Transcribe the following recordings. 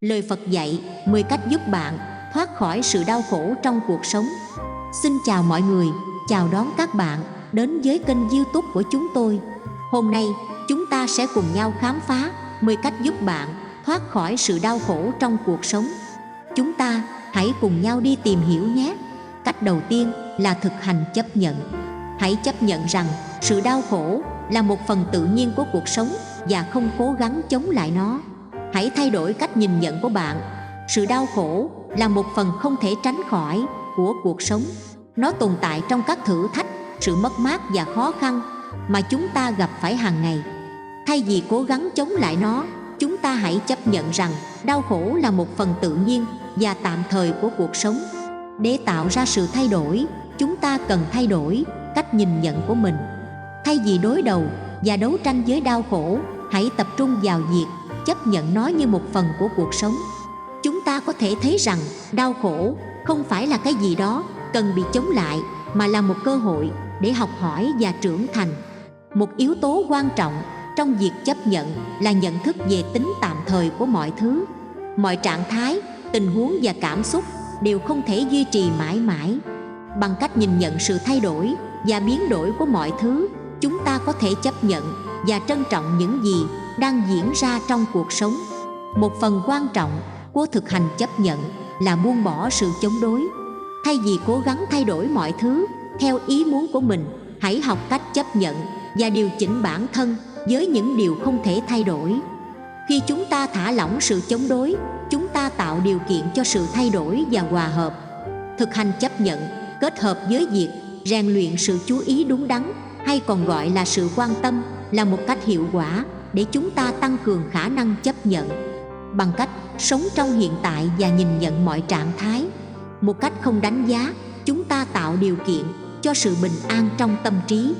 Lời Phật dạy 10 cách giúp bạn thoát khỏi sự đau khổ trong cuộc sống. Xin chào mọi người, chào đón các bạn đến với kênh YouTube của chúng tôi. Hôm nay chúng ta sẽ cùng nhau khám phá 10 cách giúp bạn thoát khỏi sự đau khổ trong cuộc sống. Chúng ta hãy cùng nhau đi tìm hiểu nhé. Cách đầu tiên là thực hành chấp nhận. Hãy chấp nhận rằng sự đau khổ là một phần tự nhiên của cuộc sống và không cố gắng chống lại nó. Hãy thay đổi cách nhìn nhận của bạn. Sự đau khổ là một phần không thể tránh khỏi của cuộc sống. Nó tồn tại trong các thử thách, sự mất mát và khó khăn mà chúng ta gặp phải hàng ngày. Thay vì cố gắng chống lại nó, chúng ta hãy chấp nhận rằng đau khổ là một phần tự nhiên và tạm thời của cuộc sống. Để tạo ra sự thay đổi, chúng ta cần thay đổi cách nhìn nhận của mình. Thay vì đối đầu và đấu tranh với đau khổ, hãy tập trung vào việc chấp nhận nó như một phần của cuộc sống. Chúng ta có thể thấy rằng đau khổ không phải là cái gì đó cần bị chống lại, mà là một cơ hội để học hỏi và trưởng thành. Một yếu tố quan trọng trong việc chấp nhận là nhận thức về tính tạm thời của mọi thứ. Mọi trạng thái, tình huống và cảm xúc đều không thể duy trì mãi mãi. Bằng cách nhìn nhận sự thay đổi và biến đổi của mọi thứ, chúng ta có thể chấp nhận và trân trọng những gì đang diễn ra trong cuộc sống. Một phần quan trọng của thực hành chấp nhận là buông bỏ sự chống đối. Thay vì cố gắng thay đổi mọi thứ theo ý muốn của mình, hãy học cách chấp nhận và điều chỉnh bản thân với những điều không thể thay đổi. Khi chúng ta thả lỏng sự chống đối, chúng ta tạo điều kiện cho sự thay đổi và hòa hợp. Thực hành chấp nhận kết hợp với việc rèn luyện sự chú ý đúng đắn, hay còn gọi là sự quan tâm, là một cách hiệu quả để chúng ta tăng cường khả năng chấp nhận. Bằng cách sống trong hiện tại và nhìn nhận mọi trạng thái một cách không đánh giá, chúng ta tạo điều kiện cho sự bình an trong tâm trí.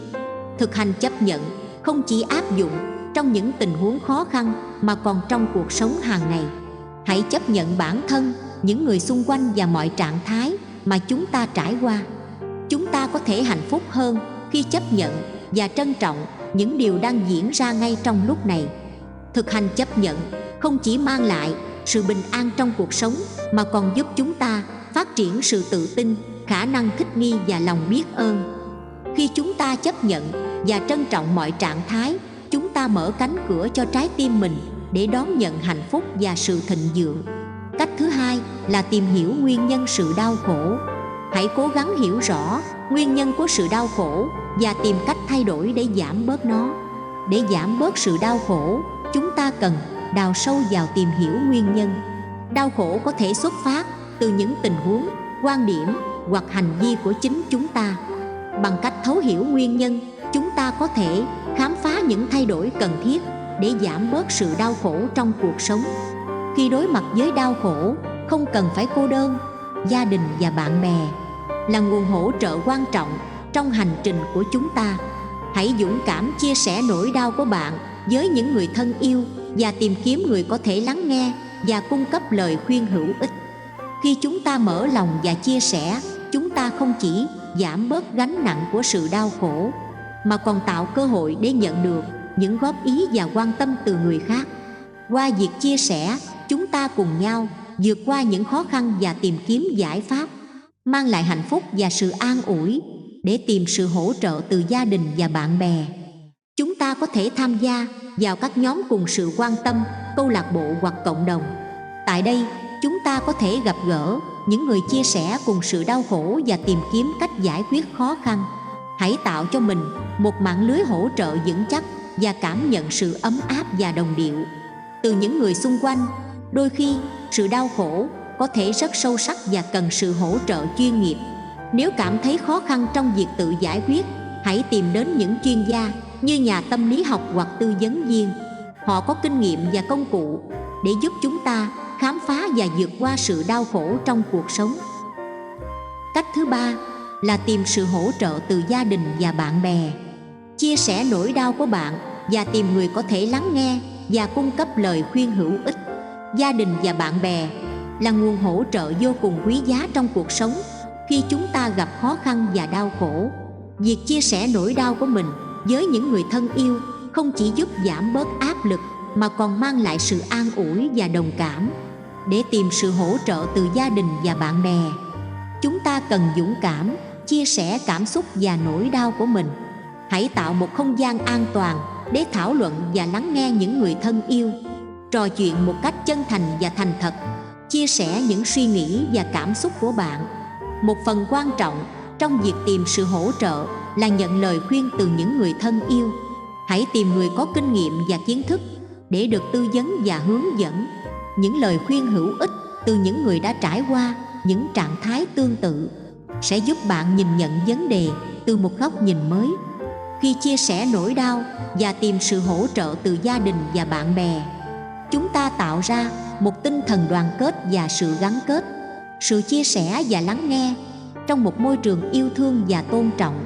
Thực hành chấp nhận không chỉ áp dụng trong những tình huống khó khăn mà còn trong cuộc sống hàng ngày. Hãy chấp nhận bản thân, những người xung quanh và mọi trạng thái mà chúng ta trải qua. Chúng ta có thể hạnh phúc hơn khi chấp nhận và trân trọng những điều đang diễn ra ngay trong lúc này. Thực hành chấp nhận không chỉ mang lại sự bình an trong cuộc sống, mà còn giúp chúng ta phát triển sự tự tin, khả năng thích nghi và lòng biết ơn. Khi chúng ta chấp nhận và trân trọng mọi trạng thái, chúng ta mở cánh cửa cho trái tim mình để đón nhận hạnh phúc và sự thịnh vượng. Cách thứ hai là tìm hiểu nguyên nhân sự đau khổ. Hãy cố gắng hiểu rõ nguyên nhân của sự đau khổ và tìm cách thay đổi để giảm bớt nó. Để giảm bớt sự đau khổ, chúng ta cần đào sâu vào tìm hiểu nguyên nhân. Đau khổ có thể xuất phát từ những tình huống, quan điểm hoặc hành vi của chính chúng ta. Bằng cách thấu hiểu nguyên nhân, chúng ta có thể khám phá những thay đổi cần thiết để giảm bớt sự đau khổ trong cuộc sống. Khi đối mặt với đau khổ, không cần phải cô đơn. Gia đình và bạn bè là nguồn hỗ trợ quan trọng trong hành trình của chúng ta. Hãy dũng cảm chia sẻ nỗi đau của bạn với những người thân yêu và tìm kiếm người có thể lắng nghe và cung cấp lời khuyên hữu ích. Khi chúng ta mở lòng và chia sẻ, chúng ta không chỉ giảm bớt gánh nặng của sự đau khổ, mà còn tạo cơ hội để nhận được những góp ý và quan tâm từ người khác. Qua việc chia sẻ, chúng ta cùng nhau vượt qua những khó khăn và tìm kiếm giải pháp, mang lại hạnh phúc và sự an ủi. Để tìm sự hỗ trợ từ gia đình và bạn bè, chúng ta có thể tham gia vào các nhóm cùng sự quan tâm, câu lạc bộ hoặc cộng đồng. Tại đây, chúng ta có thể gặp gỡ những người chia sẻ cùng sự đau khổ và tìm kiếm cách giải quyết khó khăn. Hãy tạo cho mình một mạng lưới hỗ trợ vững chắc và cảm nhận sự ấm áp và đồng điệu từ những người xung quanh. Đôi khi, sự đau khổ có thể rất sâu sắc và cần sự hỗ trợ chuyên nghiệp. Nếu cảm thấy khó khăn trong việc tự giải quyết, hãy tìm đến những chuyên gia như nhà tâm lý học hoặc tư vấn viên. Họ có kinh nghiệm và công cụ để giúp chúng ta khám phá và vượt qua sự đau khổ trong cuộc sống. Cách thứ ba là tìm sự hỗ trợ từ gia đình và bạn bè. Chia sẻ nỗi đau của bạn và tìm người có thể lắng nghe và cung cấp lời khuyên hữu ích. Gia đình và bạn bè là nguồn hỗ trợ vô cùng quý giá trong cuộc sống. Khi chúng ta gặp khó khăn và đau khổ, việc chia sẻ nỗi đau của mình với những người thân yêu không chỉ giúp giảm bớt áp lực mà còn mang lại sự an ủi và đồng cảm. Để tìm sự hỗ trợ từ gia đình và bạn bè, chúng ta cần dũng cảm chia sẻ cảm xúc và nỗi đau của mình. Hãy tạo một không gian an toàn để thảo luận và lắng nghe những người thân yêu. Trò chuyện một cách chân thành và thành thật, chia sẻ những suy nghĩ và cảm xúc của bạn. Một phần quan trọng trong việc tìm sự hỗ trợ là nhận lời khuyên từ những người thân yêu. Hãy tìm người có kinh nghiệm và kiến thức để được tư vấn và hướng dẫn. Những lời khuyên hữu ích từ những người đã trải qua những trạng thái tương tự sẽ giúp bạn nhìn nhận vấn đề từ một góc nhìn mới. Khi chia sẻ nỗi đau và tìm sự hỗ trợ từ gia đình và bạn bè, chúng ta tạo ra một tinh thần đoàn kết và sự gắn kết. Sự chia sẻ và lắng nghe trong một môi trường yêu thương và tôn trọng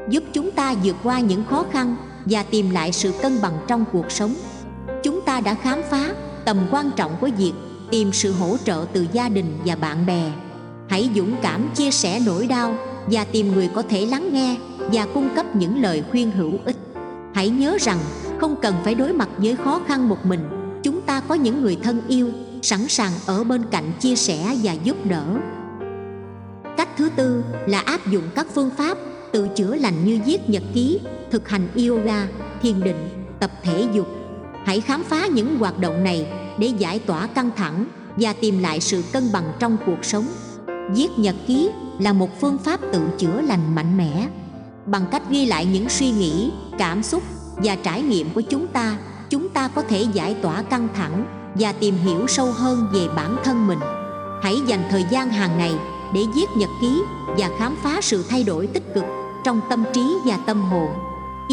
giúp chúng ta vượt qua những khó khăn và tìm lại sự cân bằng trong cuộc sống. Chúng ta đã khám phá tầm quan trọng của việc tìm sự hỗ trợ từ gia đình và bạn bè. Hãy dũng cảm chia sẻ nỗi đau và tìm người có thể lắng nghe và cung cấp những lời khuyên hữu ích. Hãy nhớ rằng không cần phải đối mặt với khó khăn một mình. Chúng ta có những người thân yêu sẵn sàng ở bên cạnh chia sẻ và giúp đỡ. Cách thứ tư là áp dụng các phương pháp tự chữa lành như viết nhật ký, thực hành yoga, thiền định, tập thể dục. Hãy khám phá những hoạt động này để giải tỏa căng thẳng và tìm lại sự cân bằng trong cuộc sống. Viết nhật ký là một phương pháp tự chữa lành mạnh mẽ. Bằng cách ghi lại những suy nghĩ, cảm xúc và trải nghiệm của chúng ta có thể giải tỏa căng thẳng và tìm hiểu sâu hơn về bản thân mình. Hãy dành thời gian hàng ngày để viết nhật ký và khám phá sự thay đổi tích cực trong tâm trí và tâm hồn.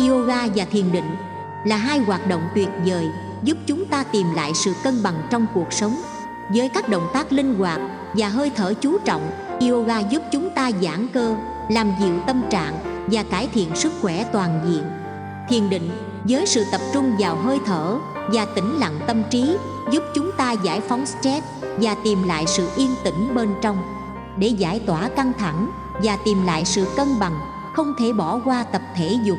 Yoga và thiền định là hai hoạt động tuyệt vời giúp chúng ta tìm lại sự cân bằng trong cuộc sống. Với các động tác linh hoạt và hơi thở chú trọng, yoga giúp chúng ta giãn cơ, làm dịu tâm trạng và cải thiện sức khỏe toàn diện. Thiền định với sự tập trung vào hơi thở và tĩnh lặng tâm trí giúp chúng ta giải phóng stress và tìm lại sự yên tĩnh bên trong. Để giải tỏa căng thẳng và tìm lại sự cân bằng, không thể bỏ qua tập thể dục.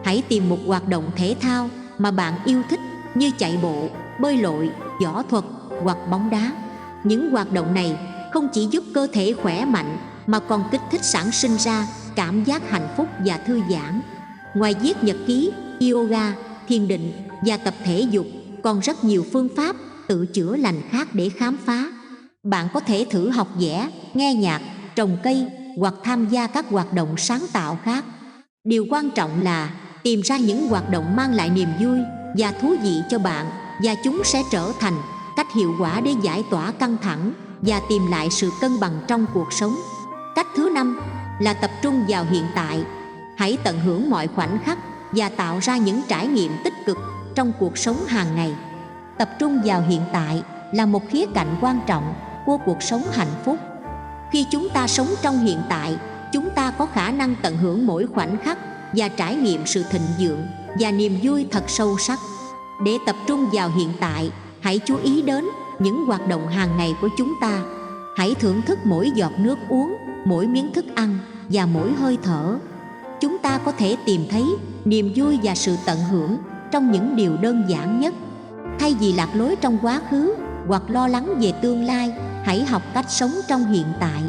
Hãy tìm một hoạt động thể thao mà bạn yêu thích như chạy bộ, bơi lội, võ thuật hoặc bóng đá. Những hoạt động này không chỉ giúp cơ thể khỏe mạnh mà còn kích thích sản sinh ra cảm giác hạnh phúc và thư giãn. Ngoài viết nhật ký, yoga, thiền định và tập thể dục, còn rất nhiều phương pháp tự chữa lành khác để khám phá. Bạn có thể thử học vẽ, nghe nhạc, trồng cây hoặc tham gia các hoạt động sáng tạo khác. Điều quan trọng là tìm ra những hoạt động mang lại niềm vui và thú vị cho bạn, và chúng sẽ trở thành cách hiệu quả để giải tỏa căng thẳng và tìm lại sự cân bằng trong cuộc sống. Cách thứ năm là tập trung vào hiện tại. Hãy tận hưởng mọi khoảnh khắc và tạo ra những trải nghiệm tích cực trong cuộc sống hàng ngày. Tập trung vào hiện tại là một khía cạnh quan trọng của cuộc sống hạnh phúc. Khi chúng ta sống trong hiện tại, chúng ta có khả năng tận hưởng mỗi khoảnh khắc và trải nghiệm sự thịnh vượng và niềm vui thật sâu sắc. Để tập trung vào hiện tại, hãy chú ý đến những hoạt động hàng ngày của chúng ta. Hãy thưởng thức mỗi giọt nước uống, mỗi miếng thức ăn và mỗi hơi thở. Chúng ta có thể tìm thấy niềm vui và sự tận hưởng trong những điều đơn giản nhất. Thay vì lạc lối trong quá khứ hoặc lo lắng về tương lai, hãy học cách sống trong hiện tại.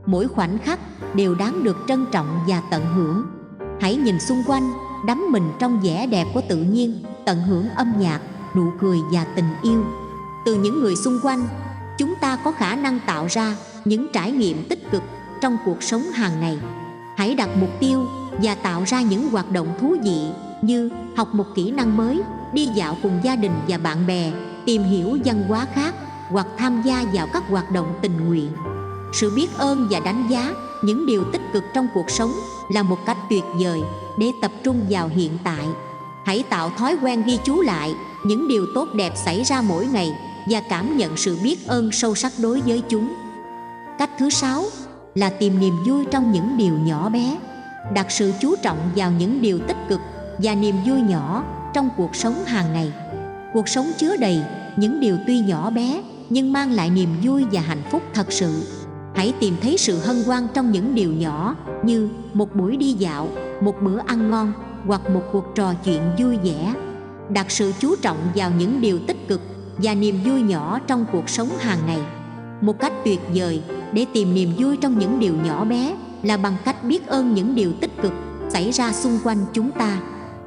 Mỗi khoảnh khắc đều đáng được trân trọng và tận hưởng. Hãy nhìn xung quanh, đắm mình trong vẻ đẹp của tự nhiên, tận hưởng âm nhạc, nụ cười và tình yêu. Từ những người xung quanh, chúng ta có khả năng tạo ra những trải nghiệm tích cực trong cuộc sống hàng ngày. Hãy đặt mục tiêu và tạo ra những hoạt động thú vị như học một kỹ năng mới, đi dạo cùng gia đình và bạn bè, tìm hiểu văn hóa khác hoặc tham gia vào các hoạt động tình nguyện. Sự biết ơn và đánh giá những điều tích cực trong cuộc sống là một cách tuyệt vời để tập trung vào hiện tại. Hãy tạo thói quen ghi chú lại những điều tốt đẹp xảy ra mỗi ngày và cảm nhận sự biết ơn sâu sắc đối với chúng. Cách thứ 6 là tìm niềm vui trong những điều nhỏ bé. Đặt sự chú trọng vào những điều tích cực và niềm vui nhỏ trong cuộc sống hàng ngày. Cuộc sống chứa đầy những điều tuy nhỏ bé nhưng mang lại niềm vui và hạnh phúc thật sự. Hãy tìm thấy sự hân hoan trong những điều nhỏ như một buổi đi dạo, một bữa ăn ngon hoặc một cuộc trò chuyện vui vẻ. Đặt sự chú trọng vào những điều tích cực và niềm vui nhỏ trong cuộc sống hàng ngày. Một cách tuyệt vời để tìm niềm vui trong những điều nhỏ bé là bằng cách biết ơn những điều tích cực xảy ra xung quanh chúng ta.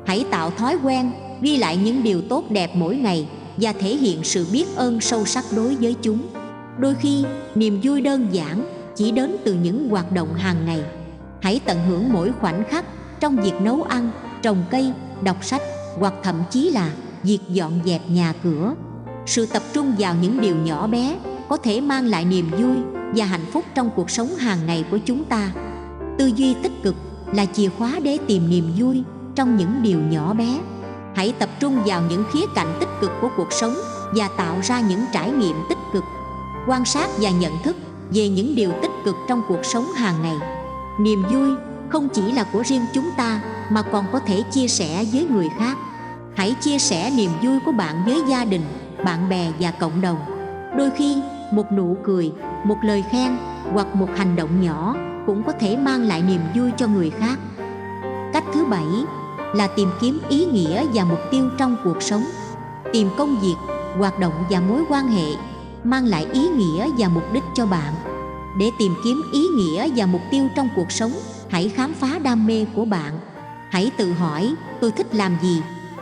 Hãy tạo thói quen ghi lại những điều tốt đẹp mỗi ngày và thể hiện sự biết ơn sâu sắc đối với chúng. Đôi khi, niềm vui đơn giản chỉ đến từ những hoạt động hàng ngày. Hãy tận hưởng mỗi khoảnh khắc trong việc nấu ăn, trồng cây, đọc sách hoặc thậm chí là việc dọn dẹp nhà cửa. Sự tập trung vào những điều nhỏ bé có thể mang lại niềm vui và hạnh phúc trong cuộc sống hàng ngày của chúng ta. Tư duy tích cực là chìa khóa để tìm niềm vui trong những điều nhỏ bé. Hãy tập trung vào những khía cạnh tích cực của cuộc sống và tạo ra những trải nghiệm tích cực. Quan sát và nhận thức về những điều tích cực trong cuộc sống hàng ngày. Niềm vui không chỉ là của riêng chúng ta mà còn có thể chia sẻ với người khác. Hãy chia sẻ niềm vui của bạn với gia đình, bạn bè và cộng đồng. Đôi khi, một nụ cười, một lời khen hoặc một hành động nhỏ cũng có thể mang lại niềm vui cho người khác. Cách thứ 7 là tìm kiếm ý nghĩa và mục tiêu trong cuộc sống. Tìm công việc, hoạt động và mối quan hệ mang lại ý nghĩa và mục đích cho bạn. Để tìm kiếm ý nghĩa và mục tiêu trong cuộc sống, hãy khám phá đam mê của bạn. Hãy tự hỏi, tôi thích làm gì?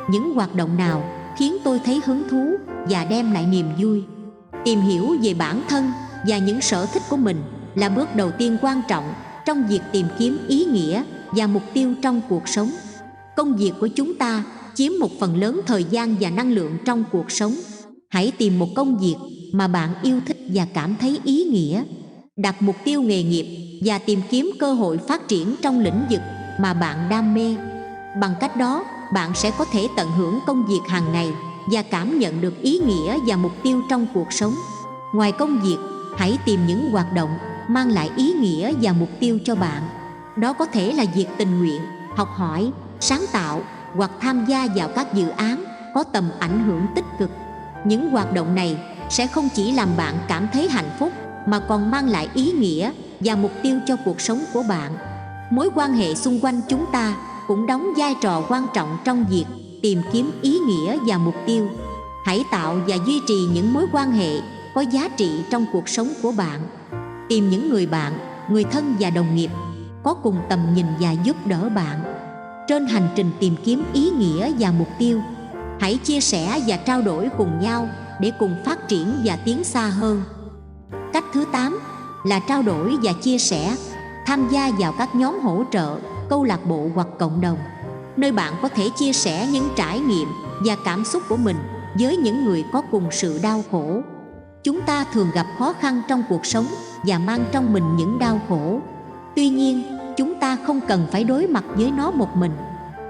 Những hoạt động nào khiến tôi thấy hứng thú và đem lại niềm vui? Tìm hiểu về bản thân và những sở thích của mình là bước đầu tiên quan trọng trong việc tìm kiếm ý nghĩa và mục tiêu trong cuộc sống. Công việc của chúng ta chiếm một phần lớn thời gian và năng lượng trong cuộc sống. Hãy tìm một công việc mà bạn yêu thích và cảm thấy ý nghĩa. Đặt mục tiêu nghề nghiệp và tìm kiếm cơ hội phát triển trong lĩnh vực mà bạn đam mê. Bằng cách đó, bạn sẽ có thể tận hưởng công việc hàng ngày và cảm nhận được ý nghĩa và mục tiêu trong cuộc sống. Ngoài công việc, hãy tìm những hoạt động mang lại ý nghĩa và mục tiêu cho bạn. Đó có thể là việc tình nguyện, học hỏi, sáng tạo hoặc tham gia vào các dự án có tầm ảnh hưởng tích cực. Những hoạt động này sẽ không chỉ làm bạn cảm thấy hạnh phúc mà còn mang lại ý nghĩa và mục tiêu cho cuộc sống của bạn. Mối quan hệ xung quanh chúng ta cũng đóng vai trò quan trọng trong việc tìm kiếm ý nghĩa và mục tiêu. Hãy tạo và duy trì những mối quan hệ có giá trị trong cuộc sống của bạn. Tìm những người bạn, người thân và đồng nghiệp có cùng tầm nhìn và giúp đỡ bạn. Trên hành trình tìm kiếm ý nghĩa và mục tiêu, hãy chia sẻ và trao đổi cùng nhau để cùng phát triển và tiến xa hơn. Cách thứ 8 là trao đổi và chia sẻ. Tham gia vào các nhóm hỗ trợ, câu lạc bộ hoặc cộng đồng, nơi bạn có thể chia sẻ những trải nghiệm và cảm xúc của mình với những người có cùng sự đau khổ. Chúng ta thường gặp khó khăn trong cuộc sống và mang trong mình những đau khổ. Tuy nhiên, chúng ta không cần phải đối mặt với nó một mình.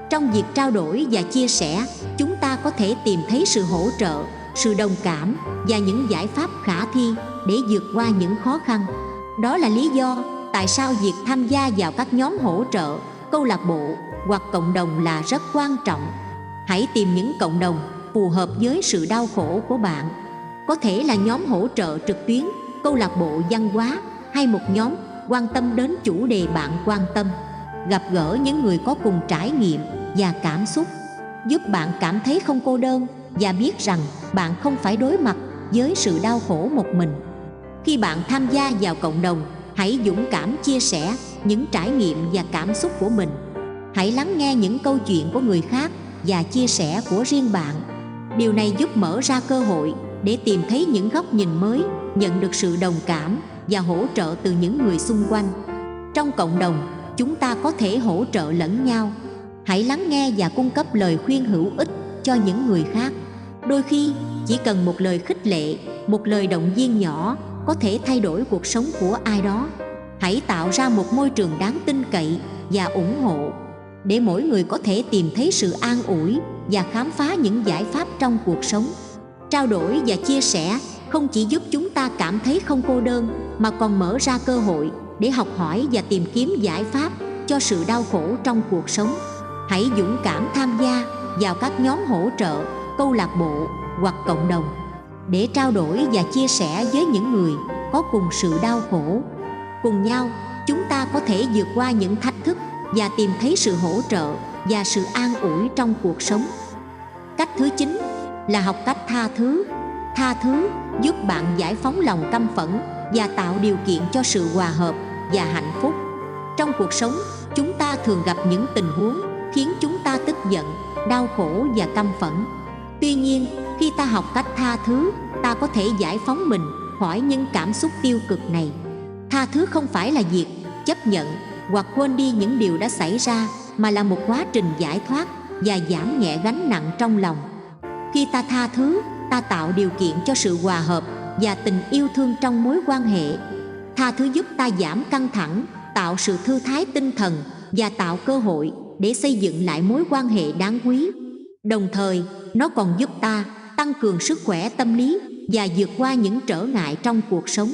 Trong việc trao đổi và chia sẻ, chúng ta có thể tìm thấy sự hỗ trợ, sự đồng cảm và những giải pháp khả thi để vượt qua những khó khăn. Đó là lý do tại sao việc tham gia vào các nhóm hỗ trợ, câu lạc bộ hoặc cộng đồng là rất quan trọng. Hãy tìm những cộng đồng phù hợp với sự đau khổ của bạn. Có thể là nhóm hỗ trợ trực tuyến, câu lạc bộ văn hóa hay một nhóm quan tâm đến chủ đề bạn quan tâm. Gặp gỡ những người có cùng trải nghiệm và cảm xúc giúp bạn cảm thấy không cô đơn và biết rằng bạn không phải đối mặt với sự đau khổ một mình. Khi bạn tham gia vào cộng đồng, hãy dũng cảm chia sẻ những trải nghiệm và cảm xúc của mình. Hãy lắng nghe những câu chuyện của người khác và chia sẻ của riêng bạn. Điều này giúp mở ra cơ hội để tìm thấy những góc nhìn mới, nhận được sự đồng cảm và hỗ trợ từ những người xung quanh. Trong cộng đồng, chúng ta có thể hỗ trợ lẫn nhau. Hãy lắng nghe và cung cấp lời khuyên hữu ích cho những người khác. Đôi khi, chỉ cần một lời khích lệ, một lời động viên nhỏ có thể thay đổi cuộc sống của ai đó. Hãy tạo ra một môi trường đáng tin cậy và ủng hộ để mỗi người có thể tìm thấy sự an ủi và khám phá những giải pháp trong cuộc sống. Trao đổi và chia sẻ không chỉ giúp chúng ta cảm thấy không cô đơn mà còn mở ra cơ hội để học hỏi và tìm kiếm giải pháp cho sự đau khổ trong cuộc sống. Hãy dũng cảm tham gia vào các nhóm hỗ trợ, câu lạc bộ hoặc cộng đồng để trao đổi và chia sẻ với những người có cùng sự đau khổ. Cùng nhau, chúng ta có thể vượt qua những thách thức và tìm thấy sự hỗ trợ và sự an ủi trong cuộc sống. Cách thứ 9 là học cách tha thứ. Tha thứ giúp bạn giải phóng lòng căm phẫn và tạo điều kiện cho sự hòa hợp và hạnh phúc. Trong cuộc sống, chúng ta thường gặp những tình huống khiến chúng ta tức giận, đau khổ và căm phẫn. Tuy nhiên, khi ta học cách tha thứ, ta có thể giải phóng mình khỏi những cảm xúc tiêu cực này. Tha thứ không phải là việc chấp nhận hoặc quên đi những điều đã xảy ra, mà là một quá trình giải thoát và giảm nhẹ gánh nặng trong lòng. Khi ta tha thứ, ta tạo điều kiện cho sự hòa hợp và tình yêu thương trong mối quan hệ. Tha thứ giúp ta giảm căng thẳng, tạo sự thư thái tinh thần và tạo cơ hội để xây dựng lại mối quan hệ đáng quý. Đồng thời, nó còn giúp ta tăng cường sức khỏe tâm lý và vượt qua những trở ngại trong cuộc sống.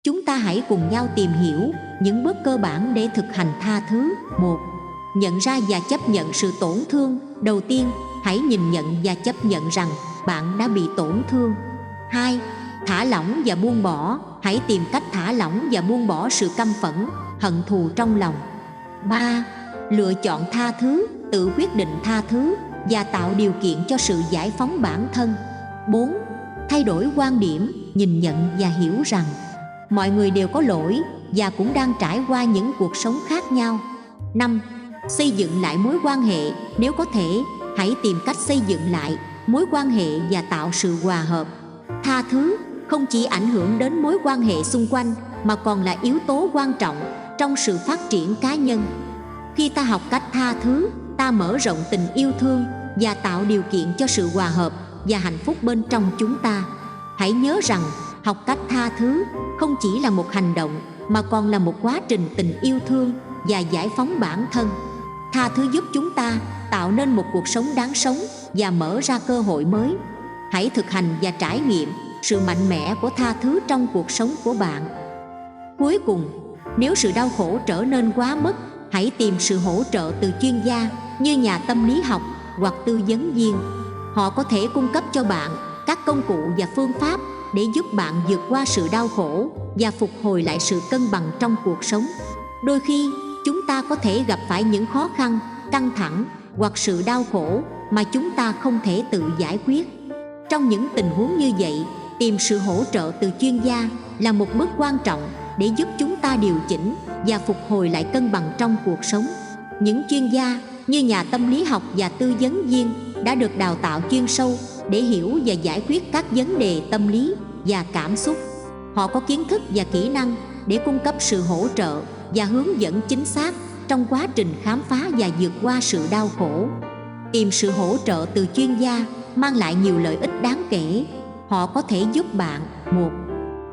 Chúng ta hãy cùng nhau tìm hiểu những bước cơ bản để thực hành tha thứ. 1. Nhận ra và chấp nhận sự tổn thương. Đầu tiên, hãy nhìn nhận và chấp nhận rằng bạn đã bị tổn thương. 2. Thả lỏng và buông bỏ. Hãy tìm cách thả lỏng và buông bỏ sự căm phẫn, hận thù trong lòng. 3. Lựa chọn tha thứ, tự quyết định tha thứ và tạo điều kiện cho sự giải phóng bản thân. 4. Thay đổi quan điểm, nhìn nhận và hiểu rằng mọi người đều có lỗi và cũng đang trải qua những cuộc sống khác nhau. 5. Xây dựng lại mối quan hệ. Nếu có thể, hãy tìm cách xây dựng lại mối quan hệ và tạo sự hòa hợp. Tha thứ không chỉ ảnh hưởng đến mối quan hệ xung quanh, mà còn là yếu tố quan trọng trong sự phát triển cá nhân. Khi ta học cách tha thứ, ta mở rộng tình yêu thương và tạo điều kiện cho sự hòa hợp và hạnh phúc bên trong chúng ta. Hãy nhớ rằng, học cách tha thứ không chỉ là một hành động, mà còn là một quá trình tình yêu thương và giải phóng bản thân. Tha thứ giúp chúng ta tạo nên một cuộc sống đáng sống và mở ra cơ hội mới. Hãy thực hành và trải nghiệm sự mạnh mẽ của tha thứ trong cuộc sống của bạn. Cuối cùng, nếu sự đau khổ trở nên quá mức, hãy tìm sự hỗ trợ từ chuyên gia như nhà tâm lý học hoặc tư vấn viên. Họ có thể cung cấp cho bạn các công cụ và phương pháp để giúp bạn vượt qua sự đau khổ và phục hồi lại sự cân bằng trong cuộc sống. Đôi khi, chúng ta có thể gặp phải những khó khăn, căng thẳng hoặc sự đau khổ mà chúng ta không thể tự giải quyết. Trong những tình huống như vậy, tìm sự hỗ trợ từ chuyên gia là một bước quan trọng để giúp chúng ta điều chỉnh và phục hồi lại cân bằng trong cuộc sống. Những chuyên gia như nhà tâm lý học và tư vấn viên đã được đào tạo chuyên sâu để hiểu và giải quyết các vấn đề tâm lý và cảm xúc. Họ có kiến thức và kỹ năng để cung cấp sự hỗ trợ và hướng dẫn chính xác trong quá trình khám phá và vượt qua sự đau khổ. Tìm sự hỗ trợ từ chuyên gia mang lại nhiều lợi ích đáng kể. Họ có thể giúp bạn: 1.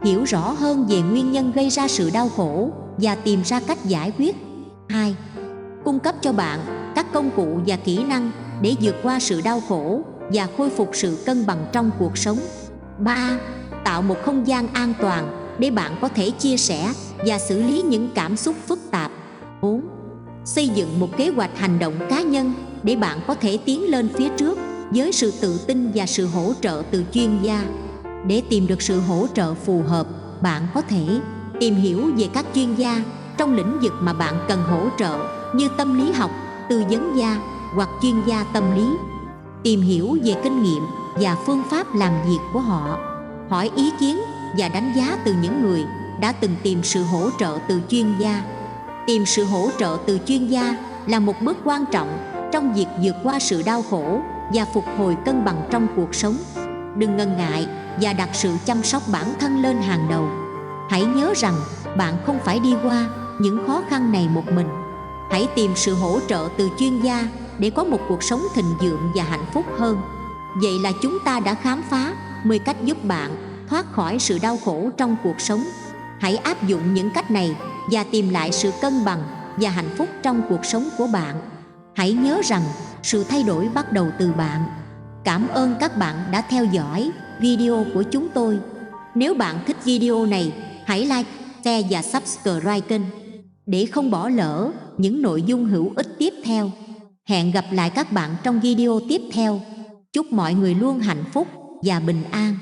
Hiểu rõ hơn về nguyên nhân gây ra sự đau khổ và tìm ra cách giải quyết. 2. Cung cấp cho bạn các công cụ và kỹ năng để vượt qua sự đau khổ và khôi phục sự cân bằng trong cuộc sống. 3. Tạo một không gian an toàn để bạn có thể chia sẻ và xử lý những cảm xúc phức tạp. 4. Xây dựng một kế hoạch hành động cá nhân để bạn có thể tiến lên phía trước với sự tự tin và sự hỗ trợ từ chuyên gia. Để tìm được sự hỗ trợ phù hợp, bạn có thể tìm hiểu về các chuyên gia trong lĩnh vực mà bạn cần hỗ trợ, như tâm lý học, tư vấn gia hoặc chuyên gia tâm lý. Tìm hiểu về kinh nghiệm và phương pháp làm việc của họ. Hỏi ý kiến và đánh giá từ những người đã từng tìm sự hỗ trợ từ chuyên gia. Tìm sự hỗ trợ từ chuyên gia là một bước quan trọng trong việc vượt qua sự đau khổ và phục hồi cân bằng trong cuộc sống. Đừng ngần ngại và đặt sự chăm sóc bản thân lên hàng đầu. Hãy nhớ rằng bạn không phải đi qua những khó khăn này một mình. Hãy tìm sự hỗ trợ từ chuyên gia để có một cuộc sống thịnh vượng và hạnh phúc hơn. Vậy là chúng ta đã khám phá 10 cách giúp bạn thoát khỏi sự đau khổ trong cuộc sống. Hãy áp dụng những cách này và tìm lại sự cân bằng và hạnh phúc trong cuộc sống của bạn. Hãy nhớ rằng sự thay đổi bắt đầu từ bạn. Cảm ơn các bạn đã theo dõi video của chúng tôi. Nếu bạn thích video này, hãy like, share và subscribe kênh để không bỏ lỡ những nội dung hữu ích tiếp theo. Hẹn gặp lại các bạn trong video tiếp theo. Chúc mọi người luôn hạnh phúc và bình an.